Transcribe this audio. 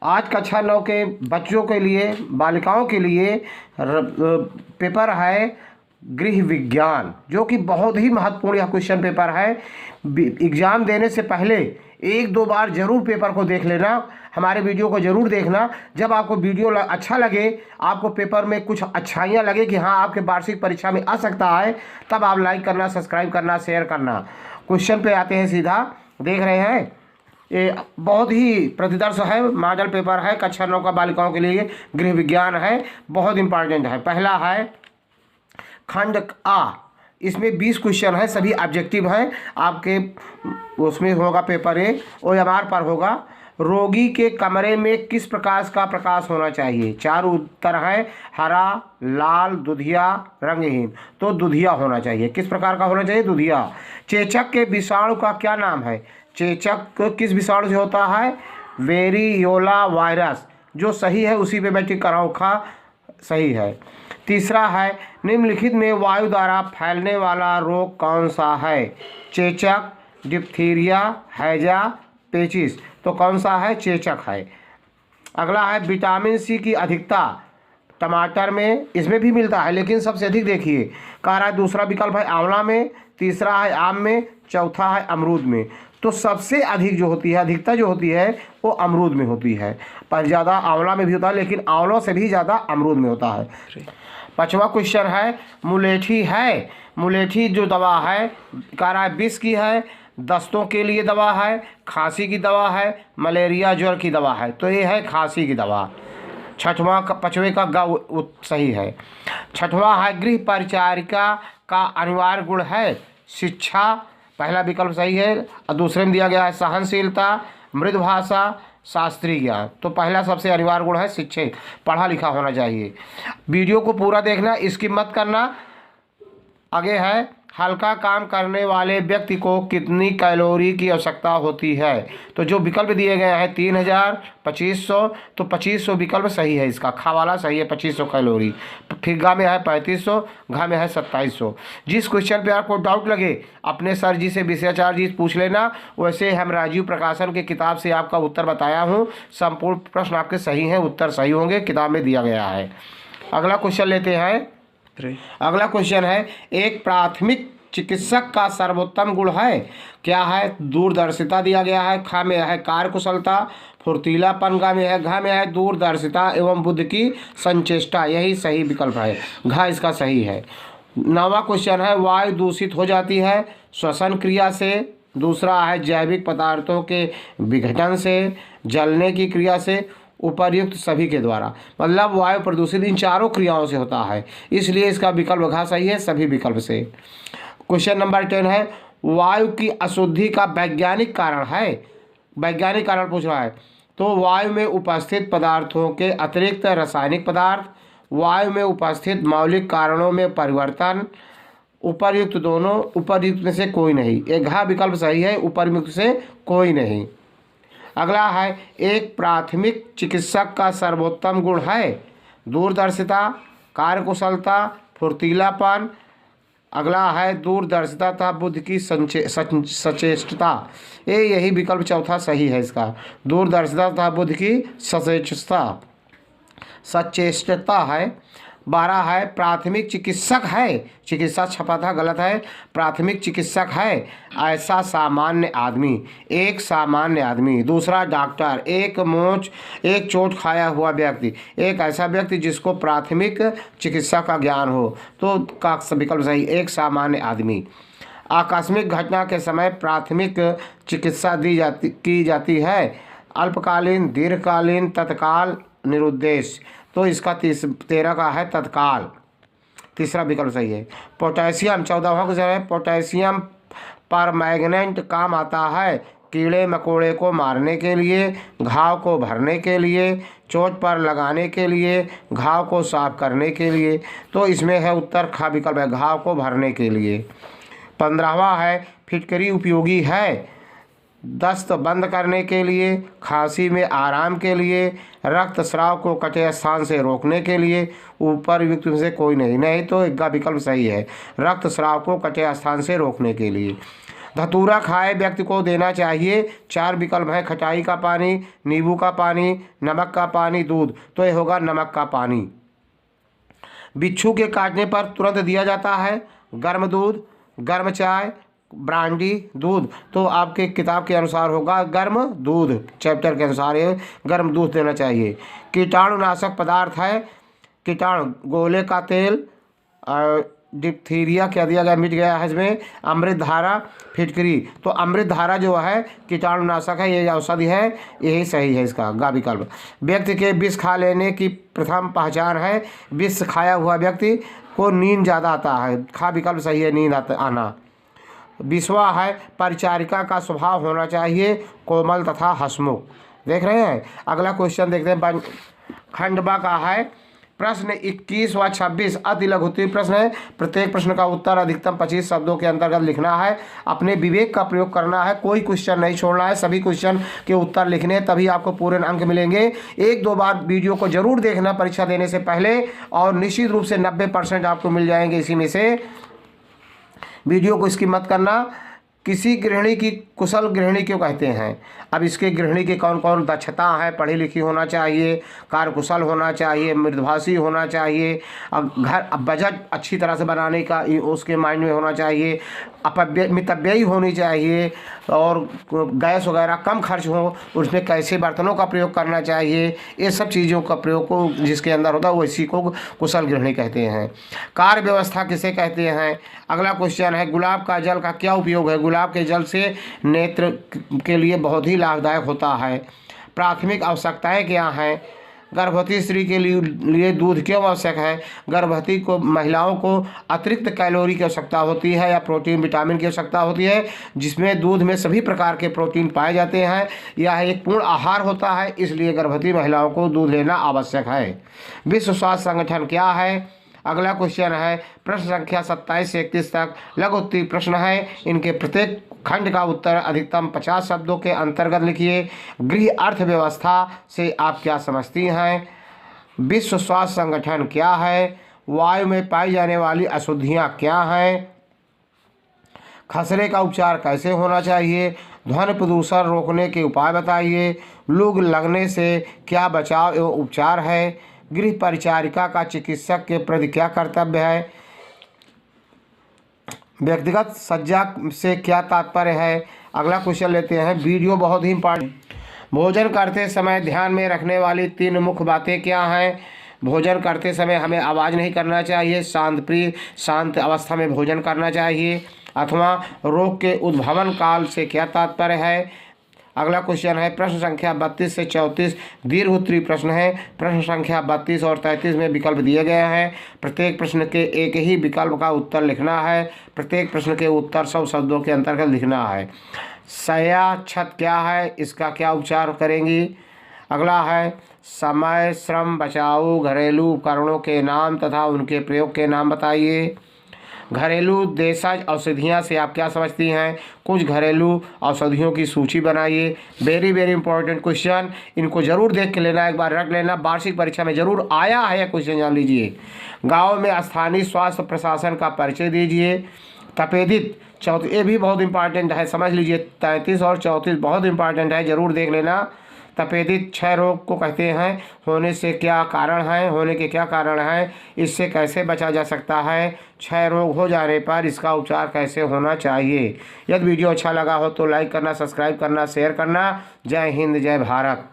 आज कक्षा 9 के बच्चों के लिए, बालिकाओं के लिए पेपर है गृह विज्ञान, जो कि बहुत ही महत्वपूर्ण यह क्वेश्चन पेपर है। एग्ज़ाम देने से पहले एक दो बार ज़रूर पेपर को देख लेना, हमारे वीडियो को ज़रूर देखना। जब आपको वीडियो अच्छा लगे, आपको पेपर में कुछ अच्छाइयाँ लगे कि हाँ आपके वार्षिक परीक्षा में आ सकता है, तब आप लाइक करना, सब्सक्राइब करना, शेयर करना। क्वेश्चन पे आते हैं सीधा। देख रहे हैं, ये बहुत ही प्रतिदर्श है, मॉडल पेपर है, कक्षा 9 का बालिकाओं के लिए गृह विज्ञान है, बहुत इंपॉर्टेंट है। पहला है खंड आ, इसमें 20 क्वेश्चन है, सभी ऑब्जेक्टिव हैं आपके। उसमें होगा पेपर ए, OMR पर होगा। रोगी के कमरे में किस प्रकार का प्रकाश होना चाहिए? 4 उत्तर हैं, हरा, लाल, दुधिया, रंगहीन। तो दुधिया होना चाहिए। किस प्रकार का होना चाहिए? दुधिया। चेचक के विषाणु का क्या नाम है? चेचक किस विषाणु से होता है? Variola virus. जो सही है उसी पे मैं टिक कर रहा हूँ, खा सही है। तीसरा है, निम्नलिखित में वायु द्वारा फैलने वाला रोग कौन सा है? चेचक, डिप्थीरिया, हैजा, पेचिस। तो कौन सा है? चेचक है। अगला है, विटामिन सी की अधिकता टमाटर में, इसमें भी मिलता है लेकिन सबसे अधिक देखिए कह रहा है। दूसरा विकल्प है आंवला में, तीसरा है आम में, चौथा है अमरूद में। तो सबसे अधिक जो होती है, अधिकता जो होती है वो अमरूद में होती है, पर ज़्यादा आंवला में भी होता है, लेकिन आंवलों से भी ज़्यादा अमरूद में होता है। 5वां क्वेश्चन है, मुलेठी है। मुलेठी जो दवा है कह रहा है विष की है, दस्तों के लिए दवा है, खांसी की दवा है, मलेरिया ज्वर की दवा है। तो ये है खांसी की दवा। 5वें का ग सही है। 6वां है, गृह परिचारिका का अनिवार्य गुण है शिक्षा। पहला विकल्प सही है, और दूसरे में दिया गया है सहनशीलता, मृदु भाषा, शास्त्रीय ज्ञान। तो पहला सबसे अनिवार्य गुण है शिक्षक, पढ़ा लिखा होना चाहिए। वीडियो को पूरा देखना, स्किप मत करना। आगे है, हल्का काम करने वाले व्यक्ति को कितनी कैलोरी की आवश्यकता होती है? तो जो विकल्प दिए गए हैं 3000, 2500, तो 2500 विकल्प सही है इसका, खा वाला सही है 2500 कैलोरी। फिर गा में है 3500, घा में है 2700। जिस क्वेश्चन पे आपको डाउट लगे अपने सर जी से, विषयाचार्य जी पूछ लेना। वैसे हम राजीव प्रकाशन की किताब से आपका उत्तर बताया हूँ, संपूर्ण प्रश्न आपके सही हैं, उत्तर सही होंगे, किताब में दिया गया है। अगला क्वेश्चन लेते हैं। अगला क्वेश्चन है, एक प्राथमिक चिकित्सक का सर्वोत्तम गुण है? क्या है? दूरदर्शिता दिया गया है, खा में है कार्यकुशलता, फुर्तीलापन, गा में है, घा में है दूरदर्शिता एवं बुद्धि की संचेष्टा। यही सही विकल्प है, घा इसका सही है। 9वां क्वेश्चन है, वायु दूषित हो जाती है श्वसन क्रिया से। दूसरा है, जैविक पदार्थों के विघटन से, जलने की क्रिया से, उपर्युक्त सभी के द्वारा। मतलब वायु प्रदूषित इन चारों क्रियाओं से होता है, इसलिए इसका विकल्प घा सही है सभी विकल्प से। क्वेश्चन नंबर 10 है, वायु की अशुद्धि का वैज्ञानिक कारण है? वैज्ञानिक कारण पूछ रहा है। तो वायु में उपस्थित पदार्थों के अतिरिक्त रासायनिक पदार्थ, वायु में उपस्थित मौलिक कारणों में परिवर्तन, उपर्युक्त दोनों, उपर्युक्त में से कोई नहीं। एक घा विकल्प सही है, उपर्युक्त से कोई नहीं। अगला है, एक प्राथमिक चिकित्सक का सर्वोत्तम गुण है? दूरदर्शिता, कार्यकुशलता, फुर्तीलापन। अगला है, दूरदर्शिता तथा बुद्धि की सचेष्टता। यही विकल्प चौथा सही है इसका, दूरदर्शिता तथा बुद्धि की सचेष्टता है। 12 है, प्राथमिक चिकित्सक है, चिकित्सा छपा था गलत है, प्राथमिक चिकित्सक है ऐसा सामान्य आदमी। एक सामान्य आदमी। दूसरा डॉक्टर, एक चोट खाया हुआ व्यक्ति, एक ऐसा व्यक्ति जिसको प्राथमिक चिकित्सा का ज्ञान हो। तो का विकल्प सही, एक सामान्य आदमी। आकस्मिक घटना के समय प्राथमिक चिकित्सा की जाती है, अल्पकालीन, दीर्घकालीन, तत्काल, निरुद्देश। तो इसका 13 का है तत्काल, तीसरा विकल्प सही है। पोटेशियम 14वां क्वेश्चन है, पोटेशियम परमैंगनेट काम आता है कीड़े मकोड़े को मारने के लिए, घाव को भरने के लिए, चोट पर लगाने के लिए, घाव को साफ करने के लिए। तो इसमें है उत्तर खा विकल्प है, घाव को भरने के लिए। 15वां है, फिटकरी उपयोगी है दस्त बंद करने के लिए, खांसी में आराम के लिए, रक्तस्राव को कटे स्थान से रोकने के लिए। ऊपर युक्त में से कोई नहीं, नहीं तो एक का विकल्प सही है, रक्तस्राव को कटे स्थान से रोकने के लिए। धतूरा खाए व्यक्ति को देना चाहिए। 4 विकल्प हैं, खटाई का पानी, नींबू का पानी, नमक का पानी, दूध। तो ये होगा नमक का पानी। बिच्छू के काटने पर तुरंत दिया जाता है गर्म दूध, गर्म चाय, ब्रांडी, दूध। तो आपके किताब के अनुसार होगा गर्म दूध, चैप्टर के अनुसार ये गर्म दूध देना चाहिए। कीटाणुनाशक पदार्थ है, कीटाणु, गोले का तेल, डिप्थीरिया क्या दिया गया, मिट गया है इसमें, अमृत धारा, फिटकरी। तो अमृत धारा जो है कीटाणुनाशक है, ये औषधि है, यही सही है इसका गा विकल्प। व्यक्ति के विष खा लेने की प्रथम पहचान है, विष खाया हुआ व्यक्ति को नींद ज़्यादा आता है, खा विकल्प सही है, नींद आना। विश्वा है, परिचारिका का स्वभाव होना चाहिए कोमल तथा हंसमुख। देख रहे हैं। अगला क्वेश्चन देखते हैं, खंडवा का है। प्रश्न 21 व 26 अति लघुत्तरीय प्रश्न है। प्रत्येक प्रश्न का उत्तर अधिकतम 25 शब्दों के अंतर्गत लिखना है। अपने विवेक का प्रयोग करना है, कोई क्वेश्चन नहीं छोड़ना है, सभी क्वेश्चन के उत्तर लिखने, तभी आपको पूरे अंक मिलेंगे। 1-2 बार वीडियो को जरूर देखना परीक्षा देने से पहले, और निश्चित रूप से 90% आपको मिल जाएंगे इसी में से। वीडियो को स्किप मत करना। किसी गृहिणी की कुशल गृहिणी क्यों कहते हैं? अब इसके गृहिणी की कौन कौन दक्षता है? पढ़ी लिखी होना चाहिए, कार्यकुशल होना चाहिए, मृदुभाषी होना चाहिए, घर बजट अच्छी तरह से बनाने का उसके माइंड में होना चाहिए, मितव्ययी होनी चाहिए, और गैस वगैरह कम खर्च हो, उसमें कैसे बर्तनों का प्रयोग करना चाहिए, ये सब चीज़ों का प्रयोग को जिसके अंदर होता है वो इसी को कुशल गृहिणी कहते हैं। कार्य व्यवस्था किसे कहते हैं? अगला क्वेश्चन है, गुलाब का जल का क्या उपयोग है? गुलाब के जल से नेत्र के लिए बहुत ही लाभदायक होता है। प्राथमिक आवश्यकताएं क्या हैं? गर्भवती स्त्री के लिए दूध क्यों आवश्यक है? गर्भवती को महिलाओं को अतिरिक्त कैलोरी की आवश्यकता होती है या प्रोटीन विटामिन की आवश्यकता होती है, जिसमें दूध में सभी प्रकार के प्रोटीन पाए जाते हैं। यह एक पूर्ण आहार होता है, इसलिए गर्भवती महिलाओं को दूध लेना आवश्यक है। विश्व स्वास्थ्य संगठन क्या है? अगला क्वेश्चन है, प्रश्न संख्या 27 से 31 तक लघु उत्तरीय प्रश्न है। इनके प्रत्येक खंड का उत्तर अधिकतम 50 शब्दों के अंतर्गत लिखिए। गृह अर्थव्यवस्था से आप क्या समझती हैं? विश्व स्वास्थ्य संगठन क्या है? वायु में पाई जाने वाली अशुद्धियाँ क्या हैं? खसरे का उपचार कैसे होना चाहिए? ध्वनि प्रदूषण रोकने के उपाय बताइए। लू लगने से क्या बचाव एवं उपचार है? गृह परिचारिका का चिकित्सक के प्रति क्या कर्तव्य है? व्यक्तिगत सज्जा से क्या तात्पर्य है? अगला क्वेश्चन लेते हैं, वीडियो बहुत ही इंपॉर्टेंट। भोजन करते समय ध्यान में रखने वाली 3 मुख्य बातें क्या हैं? भोजन करते समय हमें आवाज़ नहीं करना चाहिए, शांत अवस्था में भोजन करना चाहिए, अथवा रोग के उद्भवन काल से क्या तात्पर्य है? अगला क्वेश्चन है, प्रश्न संख्या 32 से 34 दीर्घ उत्तरीय प्रश्न है। प्रश्न संख्या 32 और 33 में विकल्प दिए गए हैं। प्रत्येक प्रश्न के एक ही विकल्प का उत्तर लिखना है। प्रत्येक प्रश्न के उत्तर 100 शब्दों के अंतर्गत लिखना है। शय्या छत क्या है? इसका क्या उपचार करेंगी? अगला है, समय श्रम बचाओ घरेलू उपकरणों के नाम तथा उनके प्रयोग के नाम बताइए। घरेलू देशज औषधियाँ से आप क्या समझती हैं? कुछ घरेलू औषधियों की सूची बनाइए। वेरी वेरी इंपॉर्टेंट क्वेश्चन, इनको जरूर देख के लेना, एक बार रख लेना, वार्षिक परीक्षा में जरूर आया है यह क्वेश्चन, जान लीजिए। गाँव में स्थानीय स्वास्थ्य प्रशासन का परिचय दीजिए। तपेदिक 34, ये भी बहुत इंपॉर्टेंट है, समझ लीजिए। 33 और 34 बहुत इंपॉर्टेंट है, जरूर देख लेना। तपेदिक क्षय रोग को कहते हैं, होने से क्या कारण है, होने के क्या कारण हैं, इससे कैसे बचा जा सकता है, क्षय रोग हो जाने पर इसका उपचार कैसे होना चाहिए। यदि वीडियो अच्छा लगा हो तो लाइक करना, सब्सक्राइब करना, शेयर करना। जय हिंद, जय भारत।